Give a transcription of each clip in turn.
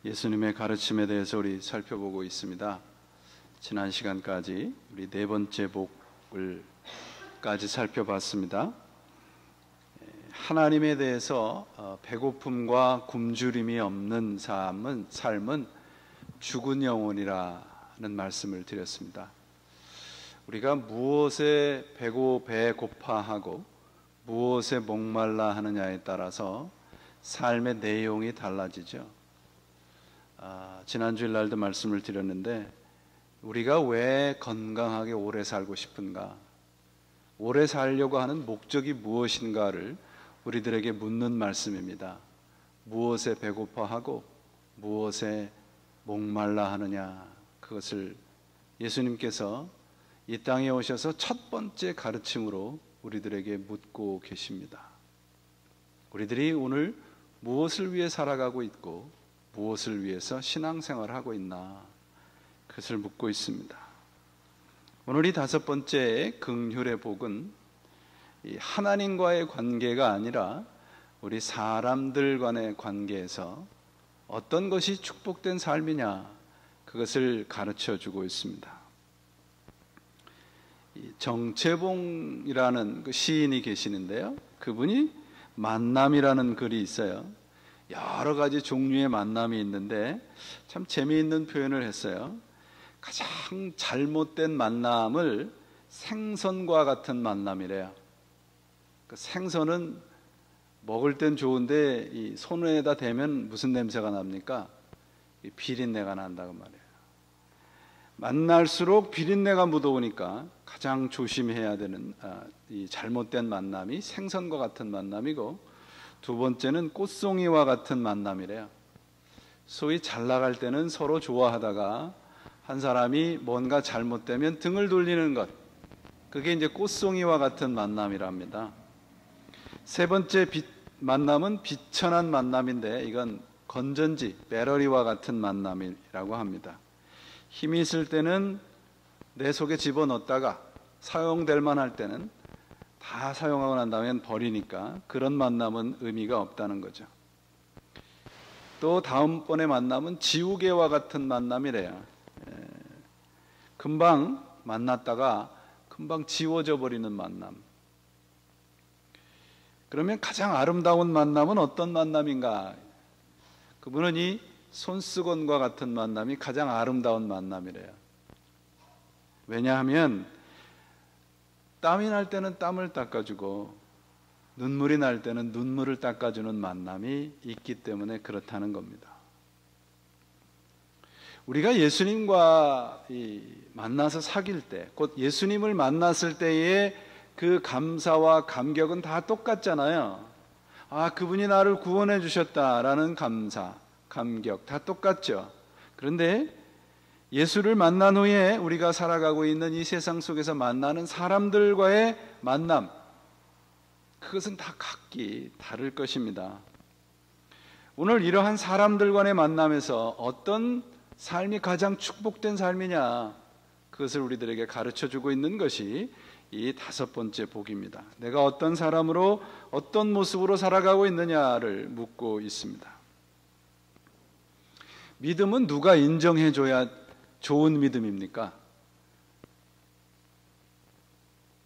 예수님의 가르침에 대해서 우리 살펴보고 있습니다. 지난 시간까지 우리 네 번째 복을까지 살펴봤습니다. 하나님에 대해서 배고픔과 굶주림이 없는 삶은 죽은 영혼이라는 말씀을 드렸습니다. 우리가 무엇에 배고파하고 무엇에 목말라 하느냐에 따라서 삶의 내용이 달라지죠. 지난 주일날도 말씀을 드렸는데 우리가 왜 건강하게 오래 살고 싶은가, 오래 살려고 하는 목적이 무엇인가를 우리들에게 묻는 말씀입니다. 무엇에 배고파하고 무엇에 목말라 하느냐, 그것을 예수님께서 이 땅에 오셔서 첫 번째 가르침으로 우리들에게 묻고 계십니다. 우리들이 오늘 무엇을 위해 살아가고 있고 무엇을 위해서 신앙생활을 하고 있나, 그것을 묻고 있습니다. 오늘 이 다섯 번째 긍휼의 복은 이 하나님과의 관계가 아니라 우리 사람들 간의 관계에서 어떤 것이 축복된 삶이냐, 그것을 가르쳐 주고 있습니다. 정채봉이라는 그 시인이 계시는데요, 그분이 만남이라는 글이 있어요. 여러 가지 종류의 만남이 있는데 참 재미있는 표현을 했어요. 가장 잘못된 만남을 생선과 같은 만남이래요. 그 생선은 먹을 땐 좋은데 이 손에다 대면 무슨 냄새가 납니까? 비린내가 난다고 말이에요. 만날수록 비린내가 묻어오니까 가장 조심해야 되는 이 잘못된 만남이 생선과 같은 만남이고, 두 번째는 꽃송이와 같은 만남이래요. 소위 잘 나갈 때는 서로 좋아하다가 한 사람이 뭔가 잘못되면 등을 돌리는 것, 그게 이제 꽃송이와 같은 만남이랍니다. 세 번째 만남은 비천한 만남인데 이건 건전지, 배러리와 같은 만남이라고 합니다. 힘이 있을 때는 내 속에 집어넣었다가 사용될 만할 때는 다 사용하고 난 다음엔 버리니까 그런 만남은 의미가 없다는 거죠. 또 다음번에 만남은 지우개와 같은 만남이래요. 금방 만났다가 금방 지워져 버리는 만남. 그러면 가장 아름다운 만남은 어떤 만남인가? 그분은 이 손수건과 같은 만남이 가장 아름다운 만남이래요. 왜냐하면 땀이 날 때는 땀을 닦아주고 눈물이 날 때는 눈물을 닦아주는 만남이 있기 때문에 그렇다는 겁니다. 우리가 예수님과 만나서 사귈 때, 곧 예수님을 만났을 때의 그 감사와 감격은 다 똑같잖아요. 그분이 나를 구원해 주셨다라는 감사, 감격 다 똑같죠. 그런데 예수를 만난 후에 우리가 살아가고 있는 이 세상 속에서 만나는 사람들과의 만남, 그것은 다 각기 다를 것입니다. 오늘 이러한 사람들 간의 만남에서 어떤 삶이 가장 축복된 삶이냐, 그것을 우리들에게 가르쳐 주고 있는 것이 이 다섯 번째 복입니다. 내가 어떤 사람으로 어떤 모습으로 살아가고 있느냐를 묻고 있습니다. 믿음은 누가 인정해 줘야 좋은 믿음입니까?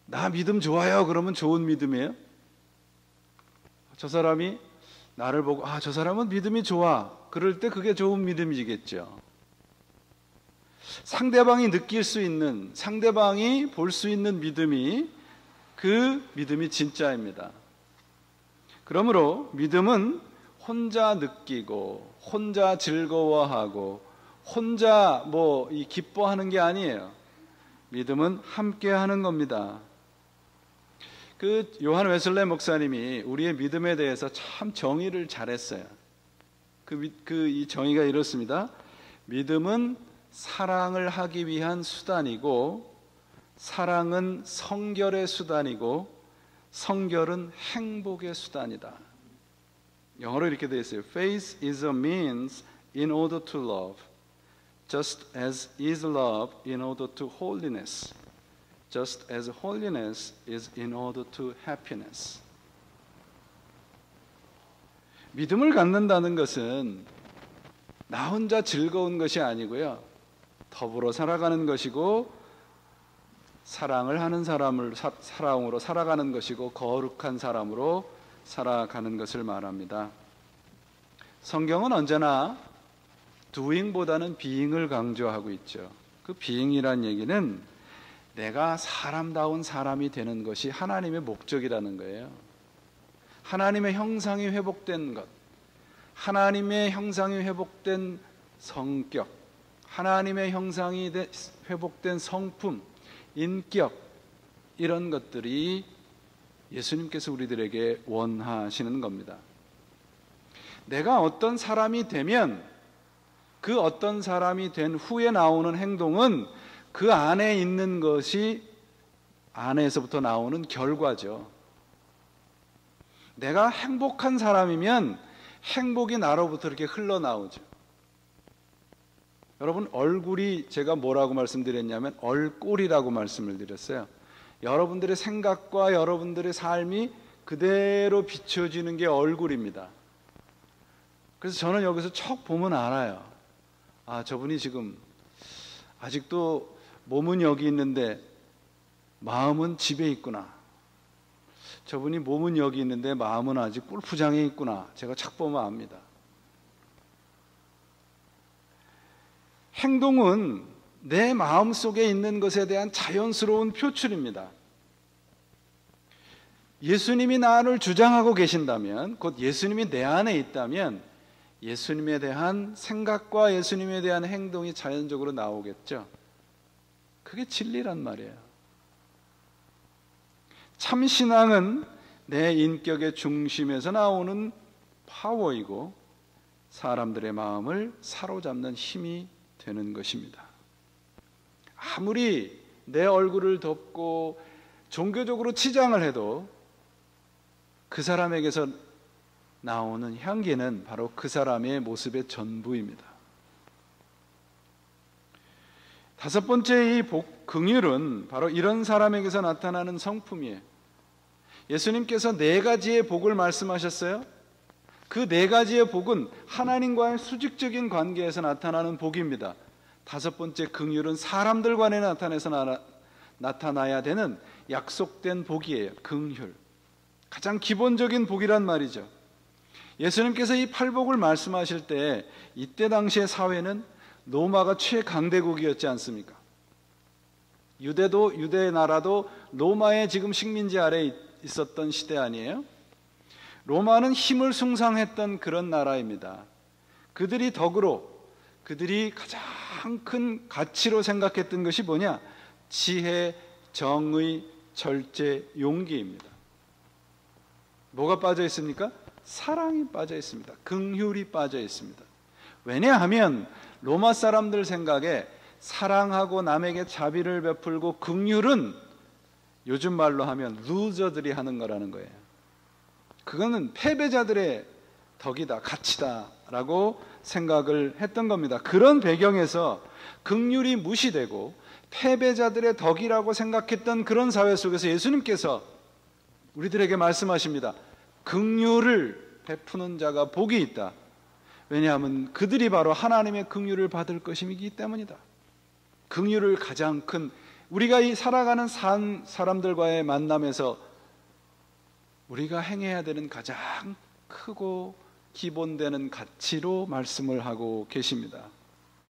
나 믿음 좋아요 그러면 좋은 믿음이에요? 저 사람이 나를 보고 저 사람은 믿음이 좋아, 그럴 때 그게 좋은 믿음이겠죠. 상대방이 느낄 수 있는, 상대방이 볼 수 있는 믿음이 그 믿음이 진짜입니다. 그러므로 믿음은 혼자 느끼고 혼자 즐거워하고 혼자 기뻐하는 게 아니에요. 믿음은 함께 하는 겁니다. 그 요한 웨슬레 목사님이 우리의 믿음에 대해서 참 정의를 잘했어요. 이 정의가 이렇습니다. 믿음은 사랑을 하기 위한 수단이고, 사랑은 성결의 수단이고, 성결은 행복의 수단이다. 영어로 이렇게 되어 있어요. Faith is a means in order to love, just as is love in order to holiness, just as holiness is in order to happiness. 믿음을 갖는다는 것은 나 혼자 즐거운 것이 아니고요. 더불어 살아가는 것이고 사랑을 하는 사람으로 살아가는 것이고 거룩한 사람으로 살아가는 것을 말합니다. 성경은 언제나 doing보다는 being을 강조하고 있죠. 그 being이란 얘기는 내가 사람다운 사람이 되는 것이 하나님의 목적이라는 거예요. 하나님의 형상이 회복된 것, 하나님의 형상이 회복된 성격, 하나님의 형상이 회복된 성품, 인격, 이런 것들이 예수님께서 우리들에게 원하시는 겁니다. 내가 어떤 사람이 되면 그 어떤 사람이 된 후에 나오는 행동은 그 안에 있는 것이 안에서부터 나오는 결과죠. 내가 행복한 사람이면 행복이 나로부터 이렇게 흘러나오죠. 여러분, 얼굴이 제가 뭐라고 말씀드렸냐면 얼꼴이라고 말씀을 드렸어요. 여러분들의 생각과 여러분들의 삶이 그대로 비춰지는 게 얼굴입니다. 그래서 저는 여기서 척 보면 알아요. 아, 저분이 지금 아직도 몸은 여기 있는데 마음은 집에 있구나. 저분이 몸은 여기 있는데 마음은 아직 골프장에 있구나. 제가 착 보면 압니다. 행동은 내 마음속에 있는 것에 대한 자연스러운 표출입니다. 예수님이 나를 주장하고 계신다면, 곧 예수님이 내 안에 있다면 예수님에 대한 생각과 예수님에 대한 행동이 자연적으로 나오겠죠. 그게 진리란 말이에요. 참 신앙은 내 인격의 중심에서 나오는 파워이고 사람들의 마음을 사로잡는 힘이 되는 것입니다. 아무리 내 얼굴을 덮고 종교적으로 치장을 해도 그 사람에게서 나오는 향기는 바로 그 사람의 모습의 전부입니다. 다섯 번째 이 긍휼은 바로 이런 사람에게서 나타나는 성품이에요. 예수님께서 네 가지의 복을 말씀하셨어요. 그 네 가지의 복은 하나님과의 수직적인 관계에서 나타나는 복입니다. 다섯 번째 긍휼은 사람들 간에 나타나야 되는 약속된 복이에요. 긍휼. 가장 기본적인 복이란 말이죠. 예수님께서 이 팔복을 말씀하실 때 이때 당시의 사회는 로마가 최강대국이었지 않습니까? 유대 나라도 로마의 지금 식민지 아래에 있었던 시대 아니에요? 로마는 힘을 숭상했던 그런 나라입니다. 그들이 가장 큰 가치로 생각했던 것이 뭐냐? 지혜, 정의, 절제, 용기입니다. 뭐가 빠져 있습니까? 사랑이 빠져 있습니다. 긍휼이 빠져 있습니다. 왜냐하면 로마 사람들 생각에 사랑하고 남에게 자비를 베풀고 긍휼은 요즘 말로 하면 루저들이 하는 거라는 거예요. 그거는 패배자들의 덕이다, 가치다라고 생각을 했던 겁니다. 그런 배경에서 긍휼이 무시되고 패배자들의 덕이라고 생각했던 그런 사회 속에서 예수님께서 우리들에게 말씀하십니다. 긍휼을 베푸는 자가 복이 있다. 왜냐하면 그들이 바로 하나님의 긍휼을 받을 것이기 때문이다. 긍휼을 가장 큰 우리가 이 살아가는 사람들과의 만남에서 우리가 행해야 되는 가장 크고 기본되는 가치로 말씀을 하고 계십니다.